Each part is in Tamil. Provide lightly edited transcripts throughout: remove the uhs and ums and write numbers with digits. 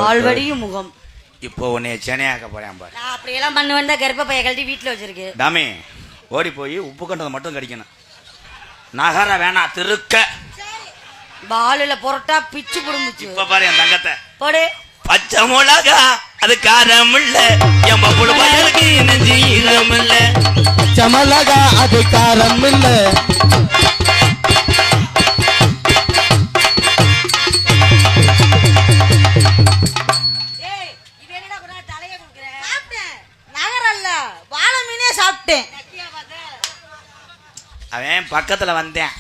ஆல்ரெடியும் முகம். இப்போ உன்னை சென்னையாக்க போறேன் பாரு. நான் அப்படியெல்லாம் பண்ண வந்தா கர்ப்ப பைய கழட்டி வீட்டுல வச்சிருக்கு. டாமி ஓடி போய் உப்பு கண்டதை மட்டும் கடிக்கணும். நகர வேணா திருக்க. பாலுல பொரோட்டா பிச்சு புடுங்குச்சு. இப்ப பாரு என் தங்கத்தை போடு. பச்சை மிளகா அது காரம் இல்ல, என் பப்புளு பயலுக்கு நெஞ்சு ஈரம் இல்ல. பச்சை மிளகா அது காரம் இல்ல. அவன் பக்கத்துல வந்தேன்,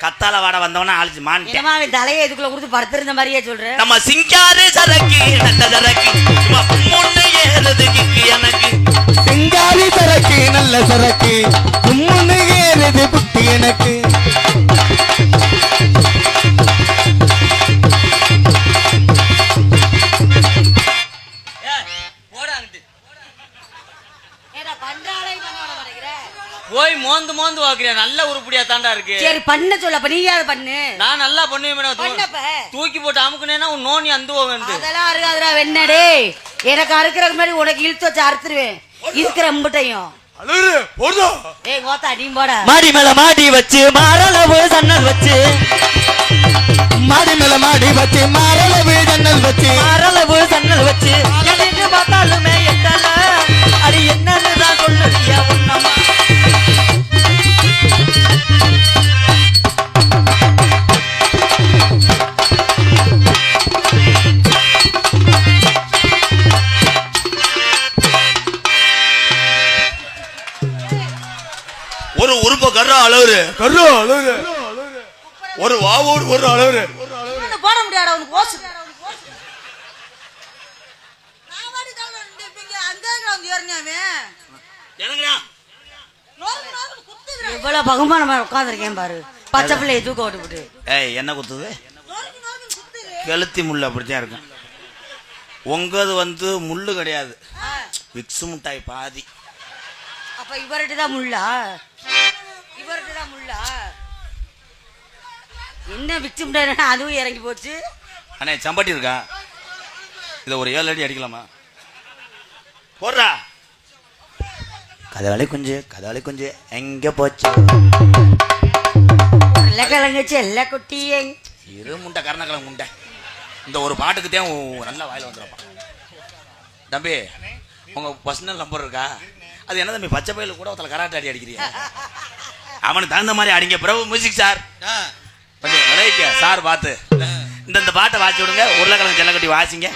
கத்தால வாட வந்தவன ஆளிச்சு மாட்டேன். தலையை இதுக்குள்ள கொடுத்து படுத்திருந்த மாதிரியே சொல்றேன். நம்ம சிங்காரு சரக்கு நல்ல சரக்கு முன்னு ஏறுதுக்கு எனக்கு. சிங்காரி சரக்கு நல்ல சரக்கு முன்னு ஏறுது புட்டி எனக்கு. போய் மோந்து மோந்து வாக்குறியா? நல்ல உருப்படியா தாண்டா இருக்கு. சரி பண்ண சொல்ல, அப்ப நீ யாரு பண்ணு? நான் நல்லா பண்ணுவேன். தூக்கி போட்டு அமுக்குனேன்னா உன் நோனி அந்த வந்து அதெல்லாம் அறுக்காதுடா வெண்ணடே. எனக்கு அறுக்கிறதுக்கு மாதிரி உனக்கு இழுத்து வச்சு அறுத்துருவேன் இருக்கிற முட்டையும். ஏய் கோத்தா நீ போட. மாடி மேல மாடி வச்சு மாரளவு சன்னல் வச்சு, மாடி மேல மாடி வச்சு மாரளவு ஜன்னல் வச்சு, மாரளவு சன்னல் வச்சு எதுக்கு பார்த்தாலுமே எட்டல. அது என்னன்னு தான் சொல்லுறியா உன்னமா? ஒரு உறுப்ப கர்ற அளவுரு கர்ற அளவுரு ஒரு வாவூர் ஒரு அளவுரு போட முடியாடா உனக்கு ஓசு. எவ்வளவு பகுமானமா உட்காந்துருக்கேன் பாரு. பச்சை பிள்ளைய தூக்க விட்டுவிட்டு. ஏய் என்ன குத்துது? கெளுத்தி முள்ளு அப்படித்தான் இருக்கும். உங்கது வந்து முள்ளு கிடையாது, விக்ஸ் முட்டாய் பாதி. அப்ப இவர்கிட்ட தான் முள்ளா? இவர்கிட்ட தான் முள்ளா? என்ன விக்ஸ் முட்டாய் அதுவும் இறங்கி போச்சு. அண்ணே சம்பட்டி இருக்கா? இதை ஒரு 7 அடி அடிக்கலாமா? போடுறா. கதவளை குஞ்சு எங்க போச்சு? கிழங்குச்சு எல்லா குட்டியே இரு முண்டை கரணக்கிழங்கு முண்டை. இந்த ஒரு பாட்டுக்கு தான் நல்லா வாயில வந்துருப்பான். தம்பி உங்க பர்சனல் நம்பர் இருக்கா? அது என்ன தம்பி பச்சை பயில கூட ஒருத்தல கராட்டை அடி அடிக்கிறீங்க. அவனுக்கு தகுந்த மாதிரி அடிங்க. பிரபு மியூசிக் சார் கொஞ்சம் சார் பார்த்து இந்த பாட்டை வாசி விடுங்க. உருளைக்கிழங்கு செல்லக்கட்டி வாசிங்க.